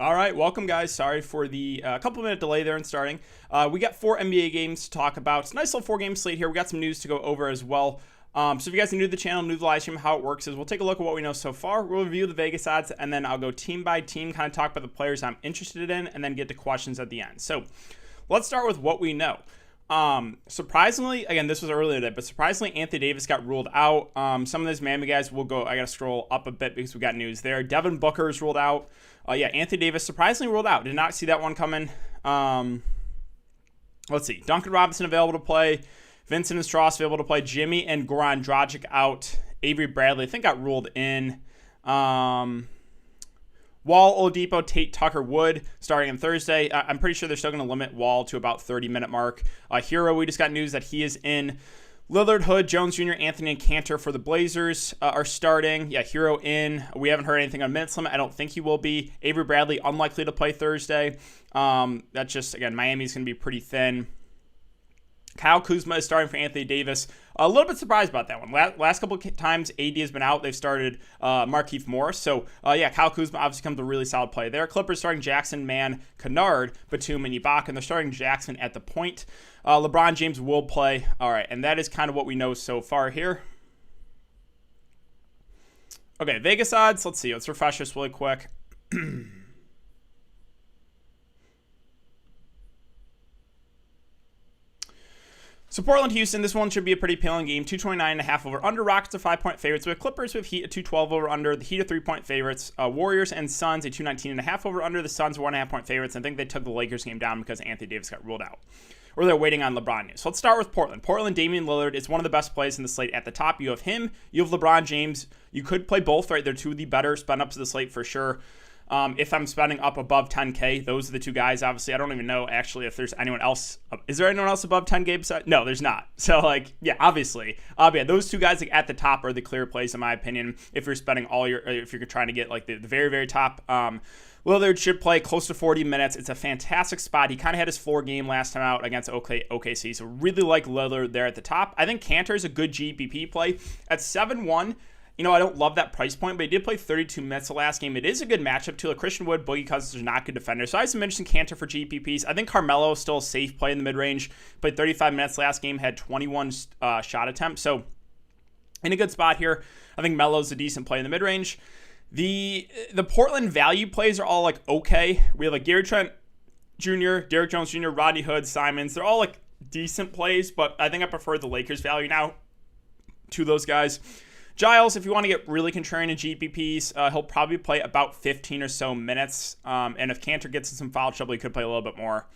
All right, welcome guys. Sorry for the couple minute delay there in starting. We got 4 NBA games to talk about. It's a nice little 4-game slate here. We got some news to go over as well. So if you guys are new to the channel, new to the live stream, how it works is we'll take a look at what we know so far. We'll review the Vegas odds, and then I'll go team by team, kind of talk about the players I'm interested in, and then get to questions at the end. So let's start with what we know. Surprisingly, again, this was earlier today, but surprisingly, Anthony Davis got ruled out. Some of those Miami guys will go. I got to scroll up a bit because we got news there. Devin Booker is ruled out. Anthony Davis surprisingly ruled out. Did not see that one coming. Let's see. Duncan Robinson available to play. Vincent and Strauss available to play. Jimmy and Goran Dragic out. Avery Bradley, I think, got ruled in. Wall, Oladipo, Tate, Tucker, Wood starting on Thursday. I'm pretty sure they're still going to limit Wall to about 30-minute mark. Hero, we just got news that he is in. Lillard, Hood, Jones Jr., Anthony, and Cantor for the Blazers are starting. Yeah, Hero in. We haven't heard anything on minutes limit. I don't think he will be. Avery Bradley, unlikely to play Thursday. That's just, again, Miami's going to be pretty thin. Kyle Kuzma is starting for Anthony Davis. A little bit surprised about that one. Last couple of times AD has been out, they've started Markieff Morris. So, Kyle Kuzma obviously comes a really solid play there. Clippers starting Jackson, Mann, Kennard, Batum, and Ibaka, and they're starting Jackson at the point. LeBron James will play. All right, and that is kind of what we know so far here. Okay, Vegas odds. Let's see. Let's refresh this really quick. So Portland, Houston, this one should be a pretty appealing game. 229.5 over under. Rockets are 5-point favorites. We have Clippers with Heat at 212 over under. The Heat are 3-point favorites. Warriors and Suns at 219.5 over under. The Suns are 1.5-point favorites. I think they took the Lakers game down because Anthony Davis got ruled out. Or they're waiting on LeBron news. So let's start with Portland. Portland, Damian Lillard is one of the best plays in the slate at the top. You have him. You have LeBron James. You could play both, right? They're two of the better spend ups of the slate for sure. If I'm spending up above 10K, those are the two guys. Obviously, I don't even know actually if there's anyone else. Is there anyone else above 10K besides? No, there's not. So, obviously. Those two guys at the top are the clear plays, in my opinion, if you're spending if you're trying to get the very, very top. Lillard should play close to 40 minutes. It's a fantastic spot. He kind of had his floor game last time out against OKC, so really like Lillard there at the top. I think Cantor is a good GPP play. At 7-1, I don't love that price point, but he did play 32 minutes the last game. It is a good matchup, too. Christian Wood, Boogie Cousins are not good defenders. So I have some interesting Cantor for GPPs. I think Carmelo is still a safe play in the mid-range. Played 35 minutes last game, had 21 shot attempts. So in a good spot here. I think Melo's a decent play in the mid-range. The Portland value plays are all okay. We have Gary Trent Jr., Derrick Jones Jr., Rodney Hood, Simons. They're all decent plays, but I think I prefer the Lakers value now to those guys. Giles, if you want to get really contrarian in GPPs, he'll probably play about 15 or so minutes. And if Cantor gets in some foul trouble, he could play a little bit more.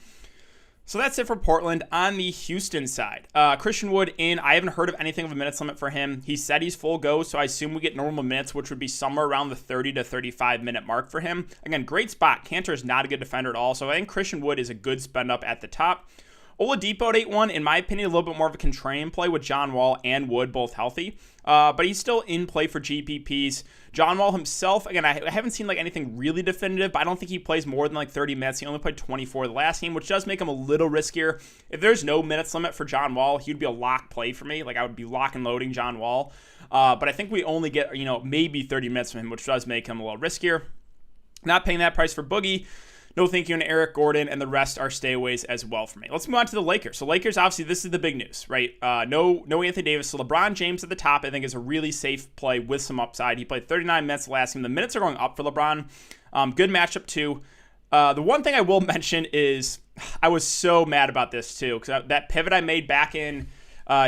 So that's it for Portland. On the Houston side, Christian Wood in. I haven't heard of anything of a minutes limit for him. He said he's full go, so I assume we get normal minutes, which would be somewhere around the 30 to 35 minute mark for him. Again, great spot. Cantor is not a good defender at all, so I think Christian Wood is a good spend up at the top. Oladipo at 8-1, in my opinion, a little bit more of a contrarian play with John Wall and Wood both healthy. But he's still in play for GPPs. John Wall himself, again, I haven't seen anything really definitive, but I don't think he plays more than 30 minutes. He only played 24 the last game, which does make him a little riskier. If there's no minutes limit for John Wall, he would be a lock play for me. I would be lock and loading John Wall. But I think we only get, maybe 30 minutes from him, which does make him a little riskier. Not paying that price for Boogie. No thank you to Eric Gordon, and the rest are stayaways as well for me. Let's move on to the Lakers. So Lakers, obviously, this is the big news, right? No Anthony Davis. So LeBron James at the top, I think, is a really safe play with some upside. He played 39 minutes last game. The minutes are going up for LeBron. Good matchup, too. The one thing I will mention is I was so mad about this, too, because that pivot I made back in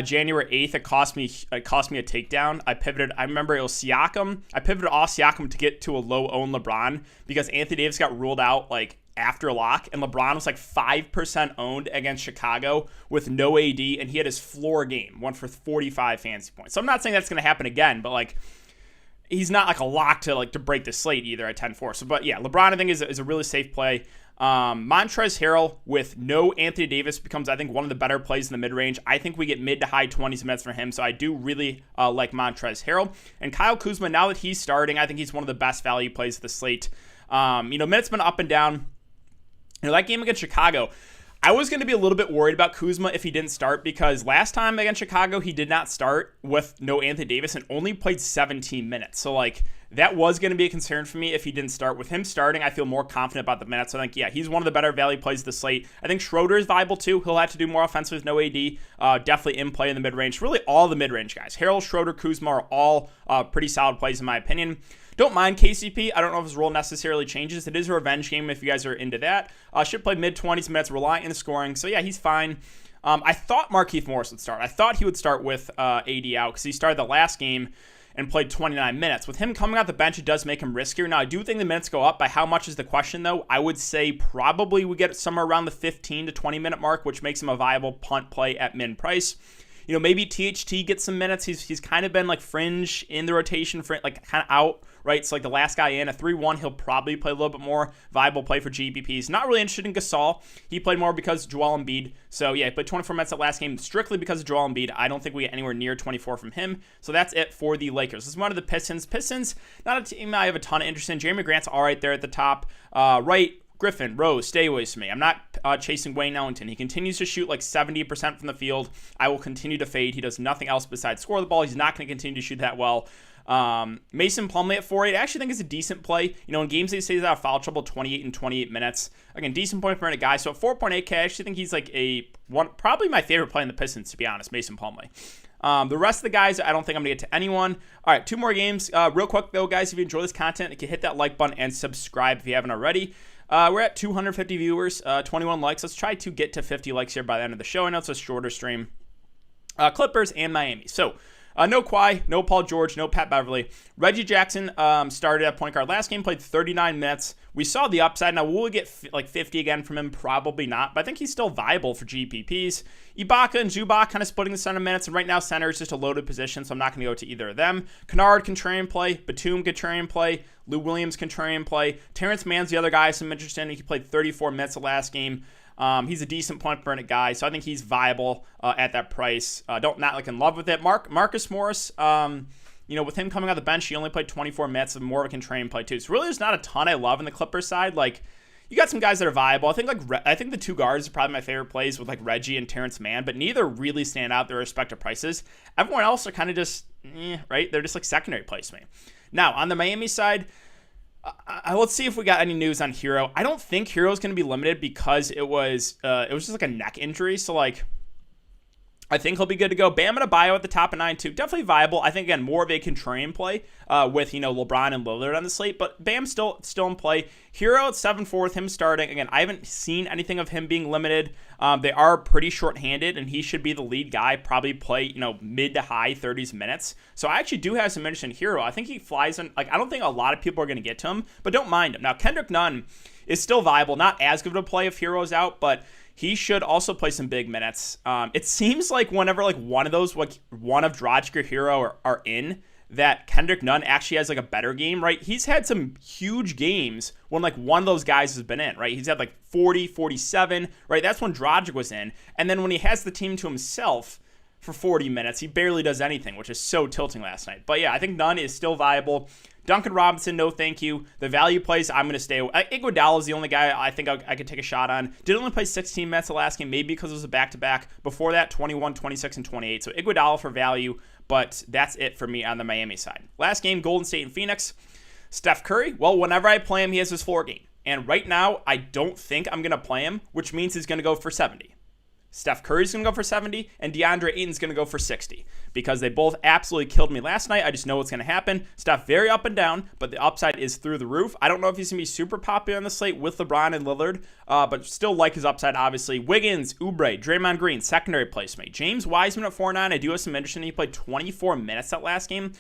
January 8th, it cost me a takedown. I remember it was Siakam. I pivoted off Siakam to get to a low-owned LeBron because Anthony Davis got ruled out after lock, and LeBron was 5% owned against Chicago with no AD, and he had his floor game, went for 45 fantasy points. So I'm not saying that's going to happen again, but he's not a lock to break the slate either at 10-4. So, but yeah, LeBron I think is a really safe play. Montrezl Harrell with no Anthony Davis becomes, I think, one of the better plays in the mid-range. I think we get mid to high 20s minutes for him, so I do really like Montrezl Harrell. And Kyle Kuzma, now that he's starting, I think he's one of the best value plays of the slate. Minutes been up and down. That game against Chicago, I was going to be a little bit worried about Kuzma if he didn't start because last time against Chicago, he did not start with no Anthony Davis and only played 17 minutes. So, that was going to be a concern for me if he didn't start. With him starting, I feel more confident about the minutes. I think, yeah, he's one of the better value plays of the slate. I think Schroeder is viable too. He'll have to do more offensive with no AD. Definitely in play in the mid-range. Really all the mid-range guys. Harrell, Schroeder, Kuzma are all pretty solid plays in my opinion. Don't mind KCP. I don't know if his role necessarily changes. It is a revenge game if you guys are into that. Should play mid-20s minutes, rely in the scoring. So yeah, he's fine. I thought Markieff Morris would start. I thought he would start with AD out because he started the last game and played 29 minutes. With him coming off the bench, it does make him riskier. Now, I do think the minutes go up. By how much is the question, though? I would say probably we get somewhere around the 15 to 20 minute mark, which makes him a viable punt play at min price. You know, maybe THT gets some minutes. He's kind of been like fringe in the rotation, like kind of out, right? So like the last guy in, a 3-1, he'll probably play a little bit more viable play for GPPs. Not really interested in Gasol. He played more because Joel Embiid. So yeah, he played 24 minutes that last game strictly because of Joel Embiid. I don't think we get anywhere near 24 from him. So that's it for the Lakers. This is one of the Pistons. Pistons, not a team I have a ton of interest in. Jeremy Grant's all right there at the top. Right, Griffin, Rose, stay away from me. I'm not chasing Wayne Ellington. He continues to shoot like 70% from the field. I will continue to fade. He does nothing else besides score the ball. He's not going to continue to shoot that well. Mason Plumlee at 4.8, I actually think is a decent play. You know, in games they say he's out of foul trouble, 28 and 28 minutes. Again, decent point per minute guy. So at 4.8K, I actually think he's like probably my favorite play in the Pistons, to be honest, Mason Plumlee. The rest of the guys, I don't think I'm going to get to anyone. All right, 2 more games. Real quick, though, guys, if you enjoy this content, you can hit that like button and subscribe if you haven't already. We're at 250 viewers, 21 likes. Let's try to get to 50 likes here by the end of the show. I know it's a shorter stream. Clippers and Miami. So, no Kawhi, no Paul George, no Pat Beverly. Reggie Jackson started at point guard last game, played 39 minutes. We saw the upside. Now, will we get like 50 again from him? Probably not, but I think he's still viable for GPPs. Ibaka and Zubac kind of splitting the center minutes, and right now center is just a loaded position, so I'm not going to go to either of them. Kennard, contrarian play. Batum, contrarian play. Lou Williams, contrarian play. Terrence Mann's the other guy I'm interested in. He played 34 minutes the last game. He's a decent point per minute guy, so I think he's viable at that price. Not like in love with it. Marcus Morris, you know, with him coming off the bench, he only played 24 minutes, and more of a contrarian play too. So really, there's not a ton I love in the Clippers side. Like, you got some guys that are viable. I think the 2 guards are probably my favorite plays with like Reggie and Terrence Mann, but neither really stand out their respective prices. Everyone else are kind of just, right? They're just like secondary plays to me. Now on the Miami side. Let's see if we got any news on Hero. I don't think Hero's going to be limited because it was just like a neck injury. So like, I think he'll be good to go. Bam and Adebayo at the top of 9 too. Definitely viable. I think again more of a contrarian play with LeBron and Lillard on the slate, but Bam's still in play. Hero at 7-4 with him starting. Again, I haven't seen anything of him being limited. They are pretty short-handed, and he should be the lead guy. Probably play mid to high 30s minutes. So I actually do have some interest in Hero. I think he flies in. Like, I don't think a lot of people are going to get to him, but don't mind him. Now Kendrick Nunn is still viable. Not as good of a play if Hero's out, but he should also play some big minutes. It seems like whenever like one of those, like one of Dragic or Hero are in, that Kendrick Nunn actually has like a better game, right? He's had some huge games when like one of those guys has been in, right? He's had like 40, 47, right? That's when Dragic was in. And then when he has the team to himself for 40 minutes, he barely does anything, which is so tilting last night. But yeah, I think Nunn is still viable. Duncan Robinson, no thank you. The value plays, I'm going to stay away. Iguodala is the only guy I think I could take a shot on. Did only play 16 minutes the last game, maybe because it was a back-to-back. Before that, 21, 26, and 28. So Iguodala for value, but that's it for me on the Miami side. Last game, Golden State and Phoenix. Steph Curry, well, whenever I play him, he has his floor game. And right now, I don't think I'm going to play him, which means he's going to go for 70. Steph Curry's going to go for 70, and DeAndre Ayton's going to go for 60 because they both absolutely killed me last night. I just know what's going to happen. Steph very up and down, but the upside is through the roof. I don't know if he's going to be super popular on the slate with LeBron and Lillard, but still like his upside, obviously. Wiggins, Oubre, Draymond Green, secondary placement. James Wiseman at 4.9. I do have some interest in him. He played 24 minutes that last game.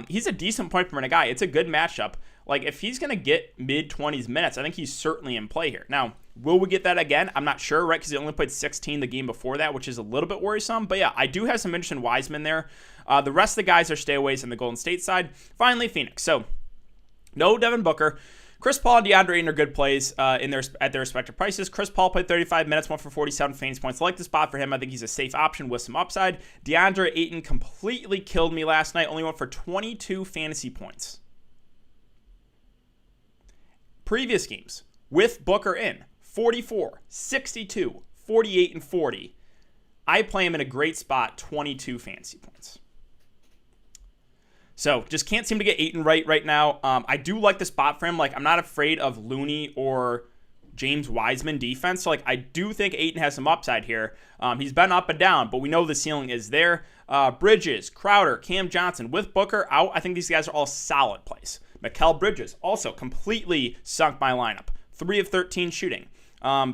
He's a decent point per minute guy. It's a good matchup. Like, if he's going to get mid-20s minutes, I think he's certainly in play here. Now, will we get that again? I'm not sure, right? Because he only played 16 the game before that, which is a little bit worrisome. But yeah, I do have some interest in Wiseman there. The rest of the guys are stayaways on the Golden State side. Finally, Phoenix. So, no Devin Booker. Chris Paul and DeAndre Ayton are good plays at their respective prices. Chris Paul played 35 minutes, went for 47 fantasy points. I like the spot for him. I think he's a safe option with some upside. DeAndre Ayton completely killed me last night. Only went for 22 fantasy points. Previous games with Booker in 44, 62, 48, and 40. I play him in a great spot, 22 fantasy points. So just can't seem to get Ayton right now. I do like the spot for him. Like, I'm not afraid of Looney or James Wiseman defense. So, like, I do think Ayton has some upside here. He's been up and down, but we know the ceiling is there. Bridges, Crowder, Cam Johnson with Booker out. I think these guys are all solid plays. Mikal Bridges also completely sunk my lineup. 3 of 13 shooting.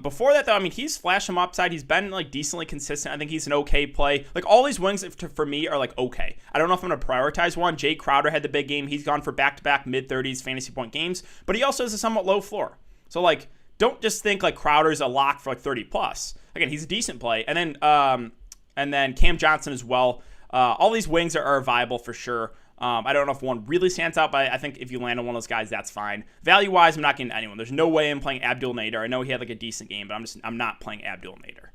Before that, though, I mean, he's flashed some upside. He's been, like, decently consistent. I think he's an okay play. Like, all these wings, for me, are, like, okay. I don't know if I'm going to prioritize one. Jay Crowder had the big game. He's gone for back-to-back mid-30s fantasy point games, but he also has a somewhat low floor. So, like, don't just think, like, Crowder's a lock for, like, 30-plus. Again, he's a decent play. And then Cam Johnson as well. All these wings are viable for sure. I don't know if one really stands out, but I think if you land on one of those guys, that's fine. Value-wise, I'm not getting anyone. There's no way I'm playing Abdul Nader. I know he had like a decent game, but I'm not playing Abdul Nader.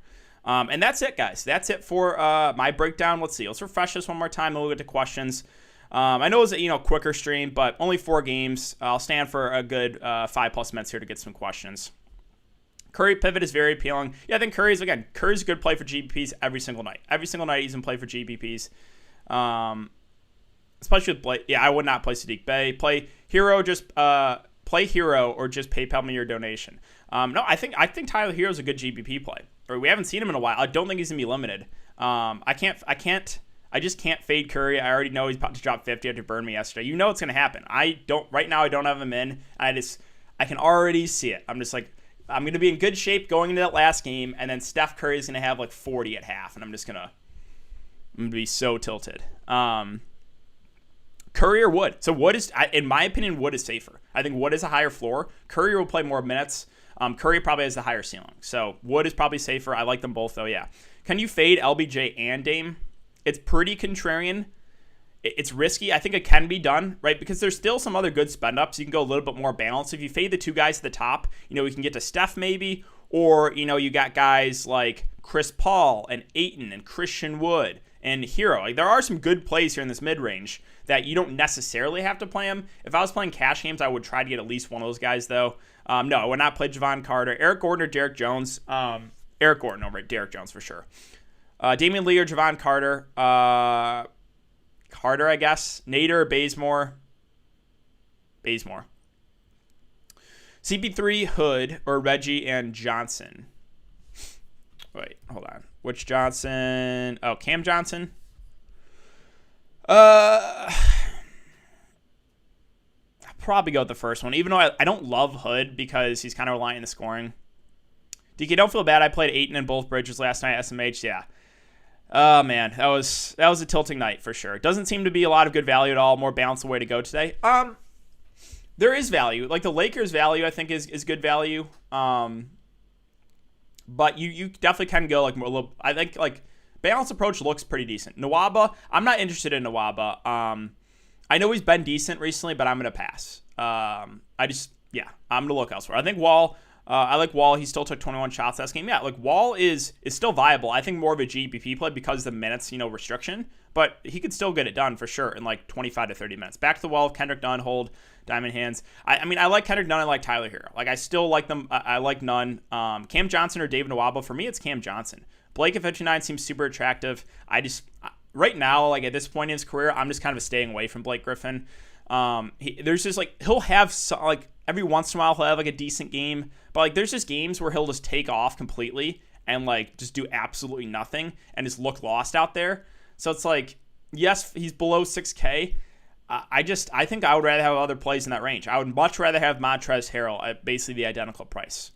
And that's it, guys. That's it for my breakdown. Let's see. Let's refresh this one more time, and we'll get to questions. I know it was a quicker stream, but only 4 games. I'll stand for a good 5+ minutes here to get some questions. Curry pivot is very appealing. Yeah, I think Curry's a good play for GPPs every single night. Every single night he's in play for GPPs. Especially with Blake. Yeah, I would not play Sadiq Bey. Play Hero or just PayPal me your donation. No, I think Tyler Hero's a good GPP play. Or we haven't seen him in a while. I don't think he's gonna be limited. I just can't fade Curry. I already know he's about to drop 50 after burn me yesterday. You know it's gonna happen. Right now I don't have him in. I can already see it. I'm just like, I'm gonna be in good shape going into that last game, and then Steph Curry's gonna have like 40 at half, and I'm gonna be so tilted. Curry or Wood. So Wood is, in my opinion, Wood is safer. I think Wood is a higher floor. Curry will play more minutes. Curry probably has the higher ceiling. So Wood is probably safer. I like them both, though, yeah. Can you fade LBJ and Dame? It's pretty contrarian. It's risky. I think it can be done, right? Because there's still some other good spend-ups. You can go a little bit more balanced. If you fade the 2 guys at the top, we can get to Steph maybe. Or, you got guys like Chris Paul and Ayton and Christian Wood and Hero. Like, there are some good plays here in this mid-range that you don't necessarily have to play them. If I was playing cash games, I would try to get at least one of those guys, though. No, I would not play Javon Carter. Eric Gordon or Derek Jones. Eric Gordon over Derek Jones for sure. Damian Lee or Javon Carter. Carter, I guess. Nader or Bazemore. CP3, Hood, or Reggie and Johnson. Wait, hold on. Which Johnson? Oh, Cam Johnson. I'll probably go with the first one, even though I don't love Hood because he's kind of reliant on the scoring. DK, don't feel bad. I played Ayton in both Bridges last night, SMH. Yeah. Oh, man. That was a tilting night for sure. Doesn't seem to be a lot of good value at all. More balanced way to go today. There is value. Like, the Lakers' value, I think, is good value. But you definitely can go, like, more a little. I think, like, balanced approach looks pretty decent. Nawaba, I'm not interested in Nawaba. I know he's been decent recently, but I'm going to pass. I'm going to look elsewhere. I think Wall, I like Wall. He still took 21 shots last game. Yeah, like, Wall is still viable. I think more of a GPP play because of the minutes, restriction. But he could still get it done for sure in, like, 25 to 30 minutes. Back to the wall, Kendrick Nunn, hold, diamond hands. I mean, I like Kendrick Nunn. I like Tyler Hero. Like, I still like them. I like Nunn. Cam Johnson or David Nwaba. For me, it's Cam Johnson. Blake at 59 seems super attractive. Right now, like, at this point in his career, I'm just kind of staying away from Blake Griffin. There's just, like, he'll have, like, every once in a while he'll have, like, a decent game. But, like, there's just games where he'll just take off completely and, like, just do absolutely nothing and just look lost out there. So it's like, yes, he's below 6K. I think I would rather have other plays in that range. I would much rather have Montrezl Harrell at basically the identical price.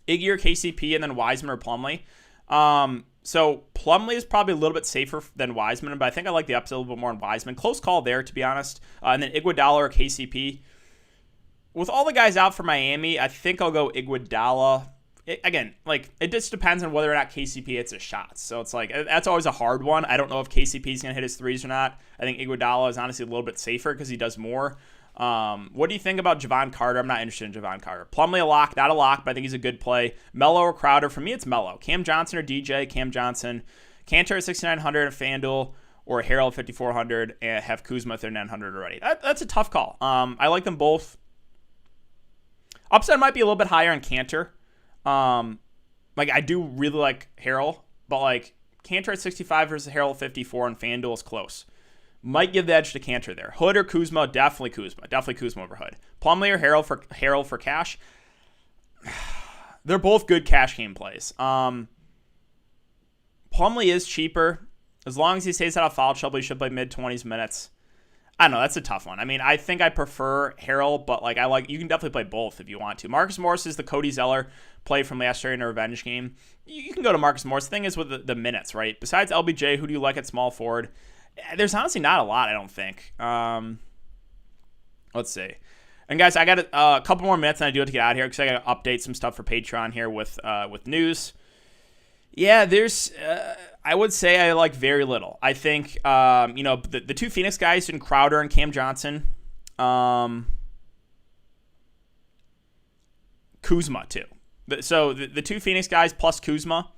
Iggy or KCP and then Wiseman or Plumlee. So Plumlee is probably a little bit safer than Wiseman, but I think I like the upside a little bit more on Wiseman. Close call there, to be honest. And then Iguodala or KCP. With all the guys out for Miami, I think I'll go Iguodala. Again, like, it just depends on whether or not KCP hits his shots. So it's like, that's always a hard one. I don't know if KCP is going to hit his threes or not. I think Iguodala is honestly a little bit safer because he does more. What do you think about Javon Carter? I'm not interested in Javon Carter. Plumlee a lock, not a lock, but I think he's a good play. Melo or Crowder? For me, it's Melo. Cam Johnson or DJ? Cam Johnson. Cantor at 6,900 at FanDuel, or Harrell at 5,400 and have Kuzma at 3,900 already. That's a tough call. I like them both. Upside might be a little bit higher on Cantor. Like, I do really like Harrell, but, like, Cantor at 65 versus Harrell at 54 and FanDuel is close. Might give the edge to Cantor there. Hood or Kuzma? Definitely Kuzma. Definitely Kuzma over Hood. Plumlee or Harrell for cash? They're both good cash game plays. Plumlee is cheaper. As long as he stays out of foul trouble, he should play mid-20s minutes. I don't know. That's a tough one. I mean, I think I prefer Harrell, but you can definitely play both if you want to. Marcus Morris is the Cody Zeller play from last year in a revenge game. You can go to Marcus Morris. The thing is with the minutes, right? Besides LBJ, who do you like at small forward? There's honestly not a lot, I don't think. Let's see. And guys, I got a couple more minutes and I do have to get out of here because I got to update some stuff for Patreon here with news. Yeah, there's. I would say I like very little. I think the two Phoenix guys in Crowder and Cam Johnson, Kuzma too. So the two Phoenix guys plus Kuzma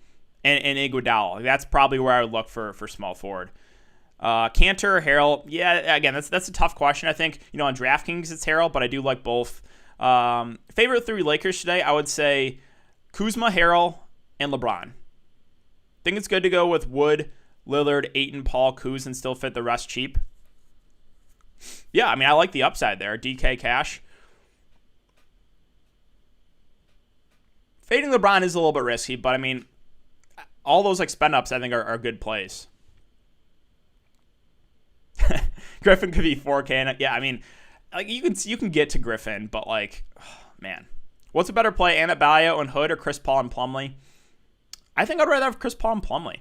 and Iguodala. That's probably where I would look for small forward. Cantor or Harrell? Yeah, again, that's a tough question. I think on DraftKings it's Harrell, but I do like both. Favorite three Lakers today? I would say Kuzma, Harrell, and LeBron. I think it's good to go with Wood, Lillard, Ayton, Paul, Kuz, and still fit the rest cheap. Yeah, I mean, I like the upside there. DK cash. Fading LeBron is a little bit risky, but I mean, all those spend ups I think are good plays. Griffin could be 4K. And yeah, I mean, you can get to Griffin, but man, what's a better play? Adebayo and Hood or Chris Paul and Plumlee? I think I'd rather have Chris Paul and Plumlee.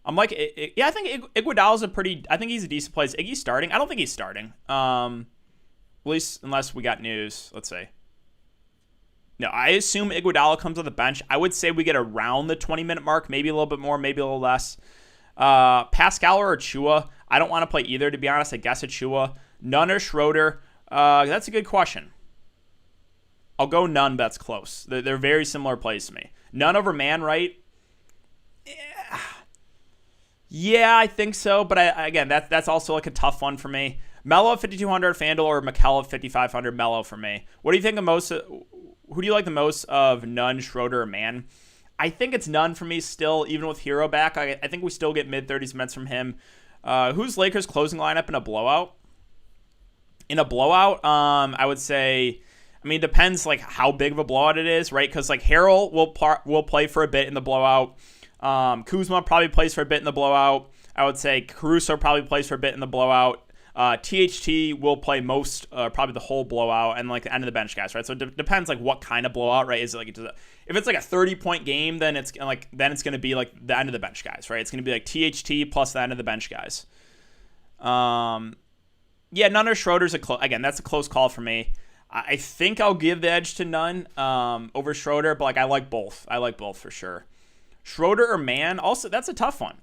I'm I think Iguodala's I think he's a decent play. Is Iggy starting? I don't think he's starting. At least unless we got news. Let's see. No, I assume Iguodala comes on the bench. I would say we get around the 20-minute mark, maybe a little bit more, maybe a little less. Pascal or Achua? I don't want to play either, to be honest. I guess Achua. Nunn or Schroeder? That's a good question. I'll go Nunn, but that's close. They're very similar plays to me. Nunn over Man, right? Yeah, I think so. But again, that's also a tough one for me. Melo at 5,200 FanDuel or Mikal at 5,500 Melo for me. What do you think of most? Who do you like the most of Nunn, Schroeder, or Man? I think it's Nunn for me still, even with Hero back. I think we still get mid-30s minutes from him. Who's Lakers closing lineup in a blowout? In a blowout, I would say, I mean, it depends how big of a blowout it is, right? Because Harrell will play for a bit in the blowout. Kuzma probably plays for a bit in the blowout. I would say Caruso probably plays for a bit in the blowout. THT will play most, probably the whole blowout, and the end of the bench guys, right? So it depends what kind of blowout, right? Is it if it's a 30-point game, then it's going to be the end of the bench guys, right? It's going to be THT plus the end of the bench guys. Yeah, Nunn or Schroeder's again, that's a close call for me. I think I'll give the edge to Nunn over Schroeder, but I like both. I like both for sure. Schroeder or Man, also that's a tough one.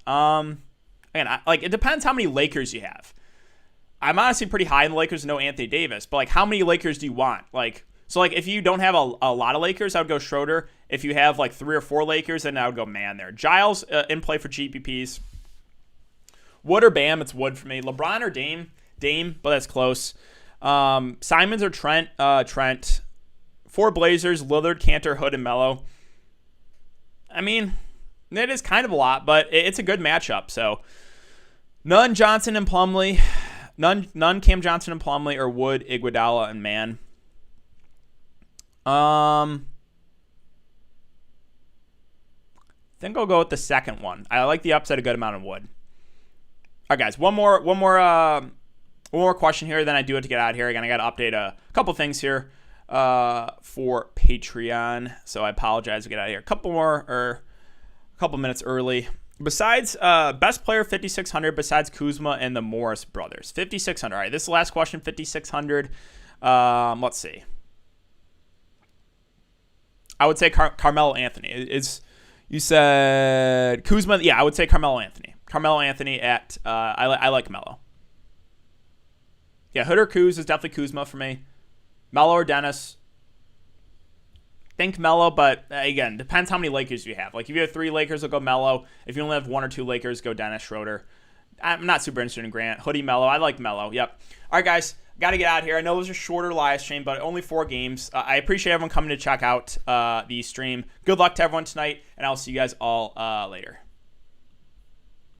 Again, it depends how many Lakers you have. I'm honestly pretty high in the Lakers, no Anthony Davis, but how many Lakers do you want? If you don't have a lot of Lakers, I would go Schroeder. If you have 3 or 4 Lakers, then I would go Man there. Giles in play for GPPs. Wood or Bam? It's Wood for me. LeBron or Dame? Dame, but that's close. Simons or Trent? Trent. 4 Blazers, Lillard, Cantor, Hood, and Melo. I mean, it is kind of a lot, but it's a good matchup. So, Nunn, Johnson, and Plumlee. Nunn, Cam Johnson, and Plumlee, or Wood, Iguodala, and Man. I think I'll go with the second one. I like the upside a good amount of Wood. All right, guys. One more question here, then I do have to get out of here. Again, I got to update a couple things here for Patreon, so I apologize to get out of here. A couple minutes early. Besides best player 5,600 besides Kuzma and the Morris brothers. 5,600. All right, this is the last question. 5,600. Let's see. I would say Carmelo Anthony. You said Kuzma? Yeah, I would say Carmelo Anthony. Carmelo Anthony at I like Melo. Yeah, Hood or Kuz is definitely Kuzma for me. Melo or Dennis? Think Melo, but again, depends how many Lakers you have. If you have 3 Lakers, I'll go Melo. If you only have 1 or 2 Lakers, go Dennis Schroeder. I'm not super interested in Grant. Hoodie Melo. I like Melo. Yep. All right, guys. Got to get out of here. I know it was a shorter live stream, but only 4 games. I appreciate everyone coming to check out the stream. Good luck to everyone tonight, and I'll see you guys all later.